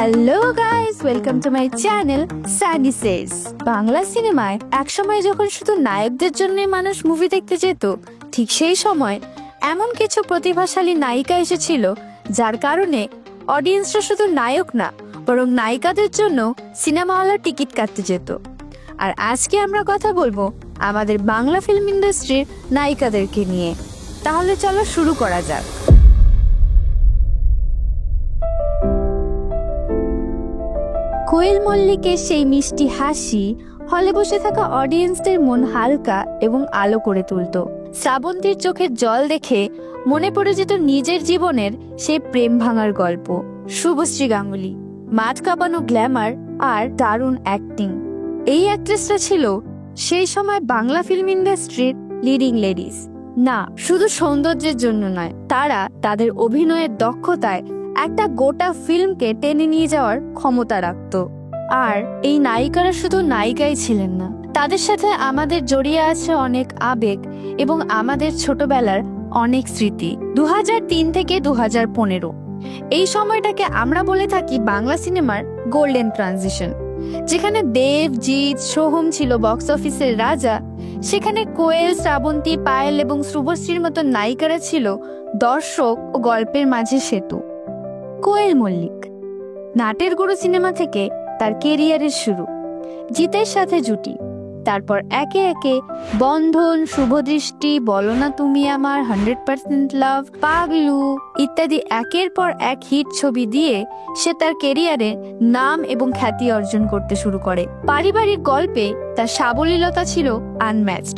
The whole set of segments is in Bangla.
Hello guys, welcome to my channel Sandy Sage. Bangla সিনেমায় একসময় যখন শুধু নায়কদের জন্যই মানুষ মুভি দেখতে যেত, ঠিক সেই সময় এমন কিছু প্রতিভাশালী নায়িকা এসেছিল যার কারণে অডিয়েন্সরা শুধু নায়ক না বরং নায়িকাদের জন্য সিনেমা হলের টিকিট কাটতে যেত। আর আজকে আমরা কথা বলবো আমাদের বাংলা ফিল্ম ইন্ডাস্ট্রির নায়িকাদেরকে নিয়ে। তাহলে চলো শুরু করা যাক। কোয়েল মল্লিকের সেই মিষ্টি হাসি হলে বসে থাকা অডিয়েন্সদের মন হালকা এবং আলো করে তুলত। শ্রাবন্তীর চোখের জল দেখে মনে পড়ে যেত নিজের জীবনের সেই প্রেম ভাঙার গল্প। শুভশ্রী গাঙ্গুলি, মাঠ কাঁপানো গ্ল্যামার আর দারুণ অ্যাক্টিং। এই অ্যাক্ট্রেসটা ছিল সেই সময় বাংলা ফিল্ম ইন্ডাস্ট্রির লিডিং লেডিস। না, শুধু সৌন্দর্যের জন্য নয়, তারা তাদের অভিনয়ের দক্ষতায় একটা গোটা ফিল্মকে টেনে নিয়ে যাওয়ার ক্ষমতা রাখত। আর এই নায়িকারা শুধু নায়িকাই ছিলেন না, তাদের সাথে আমাদের জড়িয়ে আছে অনেক আবেগ এবং আমাদের ছোটবেলার অনেক স্মৃতি। 2003 থেকে 2015 এই সময়টাকে আমরা বলে থাকি বাংলা সিনেমার গোল্ডেন ট্রানজিশন। যেখানে দেব, জিৎ, সোহম ছিল বক্স অফিসের রাজা, সেখানে কোয়েল, শ্রাবন্তী, পায়েল এবং শুভশ্রীর মতো নায়িকারা ছিল দর্শক ও গল্পের মাঝে সেতু। কোয়েল মল্লিক, নাটের গুরু সিনেমা থেকে তার কেরিয়ারের শুরু, জিতের সাথে জুটি, তারপর একে একে বন্ধন, শুভদৃষ্টি, বলো না তুমি আমার, 100% লাভ, পাগলু ইত্যাদি একের পর এক হিট ছবি দিয়ে সে তার কেরিয়ারে নাম এবং খ্যাতি অর্জন করতে শুরু করে। পারিবারিক গল্পে তার সাবলীলতা ছিল আনম্যাচড।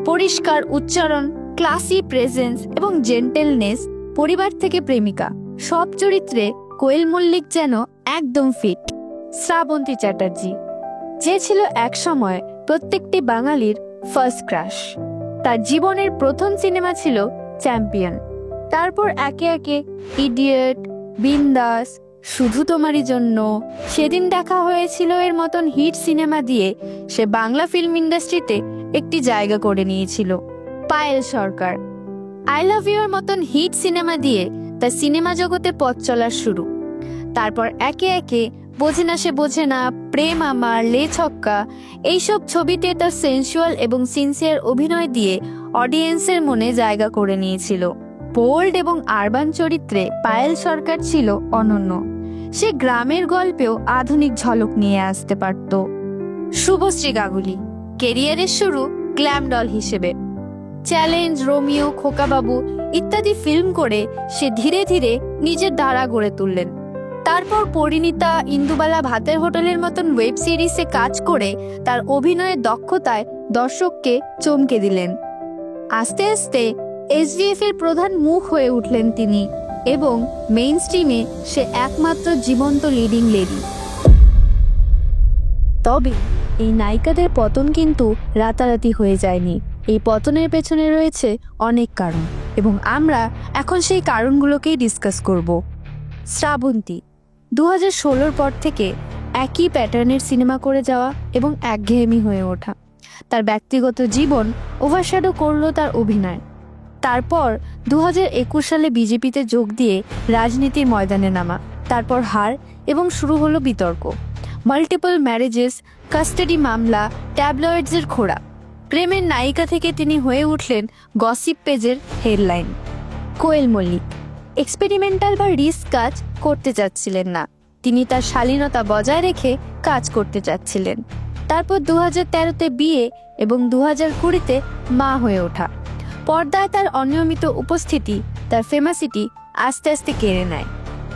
পরিষ্কার উচ্চারণ, ক্লাসি প্রেজেন্স এবং জেন্টেলনেস, পরিবার থেকে প্রেমিকা, সব চরিত্রে কোয়েল মল্লিক যেন একদম ফিট। শ্রাবন্তী চ্যাটার্জি, যে ছিল একসময় প্রত্যেকটি বাঙালির ফার্স্ট ক্রাশ। তার জীবনের প্রথম সিনেমা ছিল চ্যাম্পিয়ন, তারপর একে একে ইডিয়েট, বিন্দাস, শুধু তোমারই জন্য, সেদিন দেখা হয়েছিল এর মতন হিট সিনেমা দিয়ে সে বাংলা ফিল্ম ইন্ডাস্ট্রিতে একটি জায়গা করে নিয়েছিল। পায়েল সরকার, আই লাভ ইউর মতন হিট সিনেমা দিয়ে তার সিনেমা জগতে পথ চলার শুরু। তারপর একে একে বোঝে না সে বোঝে না, প্রেম আমার, লে ছক্কা, এইসব ছবিতে তার সেন্সুয়াল এবং সিনসিয়ার অভিনয় দিয়ে অডিয়েন্সের মনে জায়গা করে নিয়েছিল। বোল্ড এবং আরবান চরিত্রে পায়েল সরকার ছিল অনন্য। সে গ্রামের গল্পেও আধুনিক ঝলক নিয়ে আসতে পারত। শুভশ্রী গাঙ্গুলি, কেরিয়ারের শুরু গ্ল্যাম ডল হিসেবে। চ্যালেঞ্জ, রোমিও, খোকাবাবু ইত্যাদি ফিল্ম করে সে ধীরে ধীরে নিজের ধারা গড়ে তুললেন। তারপর পরিণীতা, ইন্দুবালা ভাতের হোটেলের মতন ওয়েব সিরিজে কাজ করে তার অভিনয়ের দক্ষতায় দর্শককে চমকে দিলেন। আস্তে আস্তে এসডিএফ এর প্রধান মুখ হয়ে উঠলেন তিনি এবং মেইন স্ট্রিমে সে একমাত্র জীবন্ত লিডিং লেডি। তবে এই নায়িকাদের পতন কিন্তু রাতারাতি হয়ে যায়নি। এই পতনের পেছনে রয়েছে অনেক কারণ এবং আমরা এখন সেই কারণগুলোকেই ডিসকাস করব। শ্রাবন্তী 2016 পর থেকে একই প্যাটার্নের সিনেমা করে যাওয়া এবং একঘেয়েমি হয়ে ওঠা। তার ব্যক্তিগত জীবন ওভারশ্যাডো করলো তার অভিনয়। তারপর 2021 সালে বিজেপিতে যোগ দিয়ে রাজনীতির ময়দানে নামা, তারপর হার এবং শুরু হলো বিতর্ক, মাল্টিপল ম্যারেজেস, কাস্টাডি মামলা, ট্যাবলয়েডসের খোড়া। প্রেমের নায়িকা থেকে তিনি হয়ে উঠলেন গসিপ পেজের হেডলাইন। কোয়েল মল্লিক এক্সপেরিমেন্টাল বা রিস্ক কাজ করতে চাচ্ছিলেন না, তিনি তার শালীনতা বজায় রেখে কাজ করতে চাচ্ছিলেন। তারপর 2013-তে বিয়ে এবং 2020-তে মা হয়ে ওঠা। পর্দায় তার অনিয়মিত উপস্থিতি তার ফেমাসিটি আস্তে আস্তে কেড়ে নেয়।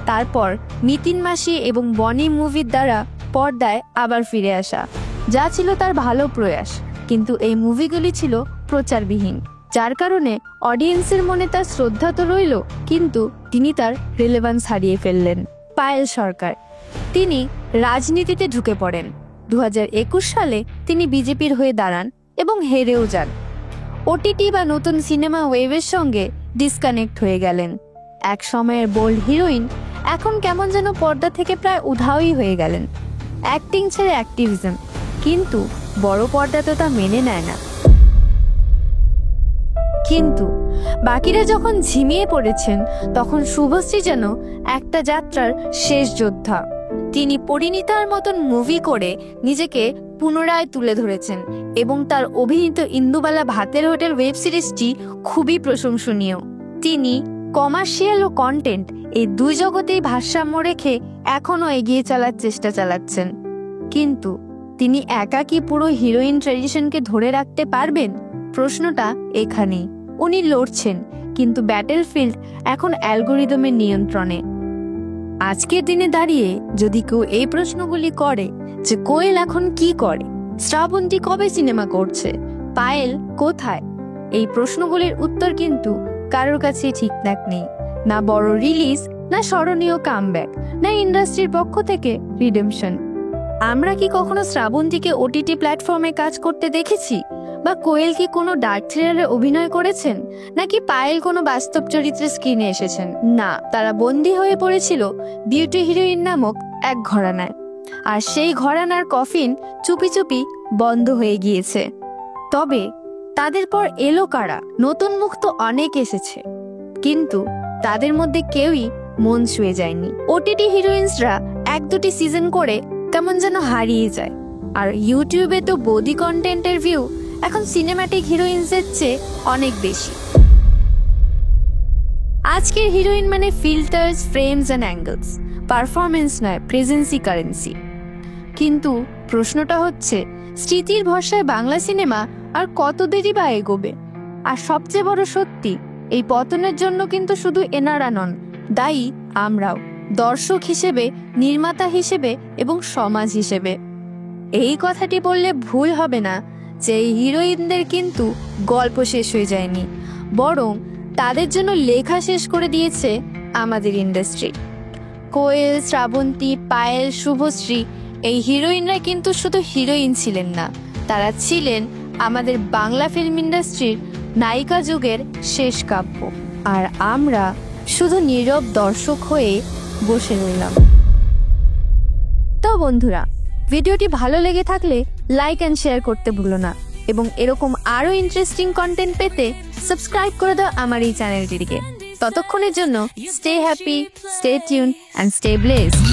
তারপর মিতিন মাসি এবং বনি মুভির দ্বারা পর্দায় আবার ফিরে আসা, যা ছিল তার ভালো প্রয়াস, কিন্তু এই মুভিগুলি ছিল প্রচারবিহীন, যার কারণে অডিয়েন্সের মনে তার শ্রদ্ধা তো রইল কিন্তু তিনি তার রিলেভান্স হারিয়ে ফেললেন। পায়েল সরকার, তিনি রাজনীতিতে ঢুকে পড়েন। 2021 সালে তিনি বিজেপির হয়ে দাঁড়ান এবং হেরেও যান। ওটিটি বা নতুন সিনেমা ওয়েভের সঙ্গে ডিসকানেক্ট হয়ে গেলেন। এক সময়ের বোল্ড হিরোইন এখন কেমন যেন পর্দা থেকে প্রায় উধাওই হয়ে গেলেন। অ্যাক্টিং ছেড়ে অ্যাক্টিভিজম, কিন্তু বড় পর্দা তো তা মেনে নেয় না। কিন্তু বাকিরা যখন ঝিমিয়ে পড়েছেন তখন শুভশ্রী যেন একটা যাত্রার শেষ যোদ্ধা। তিনি পরিণীতার মতন মুভি করে নিজেকে পুনরায় তুলে ধরেছেন এবং তার অভিনীত ইন্দুবালা ভাতের হোটেল ওয়েব সিরিজটি খুবই প্রশংসনীয়। তিনি কমার্শিয়াল ও কন্টেন্ট এই দুই জগতেই ভারসাম্য রেখে এখনও এগিয়ে চলার চেষ্টা চালাচ্ছেন। কিন্তু তিনি একা কি পুরো হিরোইন ট্র্যাডিশনকে ধরে রাখতে পারবেন? প্রশ্নটা এখানেই। উনি লড়ছেন, কিন্তু ব্যাটেলফিল্ড এখন অ্যালগোরিদমের নিয়ন্ত্রণে। আজকের দিনে দাঁড়িয়ে যদি কেউ এই প্রশ্নগুলি করে যে কোয়েল এখন কি করে, শ্রাবন্তী কবে সিনেমা করছে, পায়েল কোথায়, এই প্রশ্নগুলির উত্তর কিন্তু কারোর কাছে ঠিকঠাক নেই। না বড় রিলিজ, না স্মরণীয় কামব্যাক, না ইন্ডাস্ট্রির পক্ষ থেকে রিডেমশন। আমরা কি কখনো শ্রাবন্তীকে ওটিটি প্ল্যাটফর্মে কাজ করতে দেখেছি? বা কোয়েল কি কোনো ডার্ক থ্রিলারে অভিনয় করেছেন? নাকি পায়েল কোনো বাস্তব চরিত্রে স্ক্রিনে এসেছেন? না, তারা বন্দী হয়ে পড়েছিল বিউটি হিরোইন নামক এক ঘরানায়। আর সেই ঘরানার কফিন চুপি চুপি বন্ধ হয়ে গিয়েছে। তবে তাদের পর এলো কারা? নতুন মুখ তো অনেক এসেছে, কিন্তু তাদের মধ্যে কেউই মন ছুঁয়ে যায়নি। ওটিটি হিরোইন্সরা এক দুটি সিজন করে কেমন যেন হারিয়ে যায়। আর ইউটিউবে তো বডি কন্টেন্টের ভিউ এখন সিনেম্যাটিক হিরোইন্সের চেয়ে অনেক বেশি। আজকের হিরোইন মানে filters, frames and angles, performance নয়, প্রেজেন্সই কারেন্সি। কিন্তু প্রশ্নটা হচ্ছে, স্মৃতির ভরসায় বাংলা সিনেমা আর কত দেরি বা এগোবে? আর সবচেয়ে বড় সত্যি, এই পতনের জন্য কিন্তু শুধু এনারা নন, দায়ী আমরাও, দর্শক হিসেবে, নির্মাতা হিসেবে এবং সমাজ হিসেবে। এই কথাটি বললে ভুল হবে না যে এই হিরোইনদের কিন্তু গল্প শেষ হয়ে যায়নি, বরং তাদের জন্য লেখা শেষ করে দিয়েছে আমাদের ইন্ডাস্ট্রি। কোয়েল, শ্রাবন্তী, পায়েল, শুভশ্রী এই হিরোইনরা কিন্তু শুধু হিরোইন ছিলেন না, তারা ছিলেন আমাদের বাংলা ফিল্ম ইন্ডাস্ট্রির নায়িকা যুগের শেষ কাব্য। আর আমরা শুধু নীরব দর্শক হয়ে বসে রইলাম। তো বন্ধুরা, ভিডিওটি ভালো লেগে থাকলে লাইক অ্যান্ড শেয়ার করতে ভুলো না, এবং এরকম আরো ইন্টারেস্টিং কন্টেন্ট পেতে সাবস্ক্রাইব করে দাও আমার এই চ্যানেলটিকে। ততক্ষণের জন্য stay happy, stay tune and stay blessed.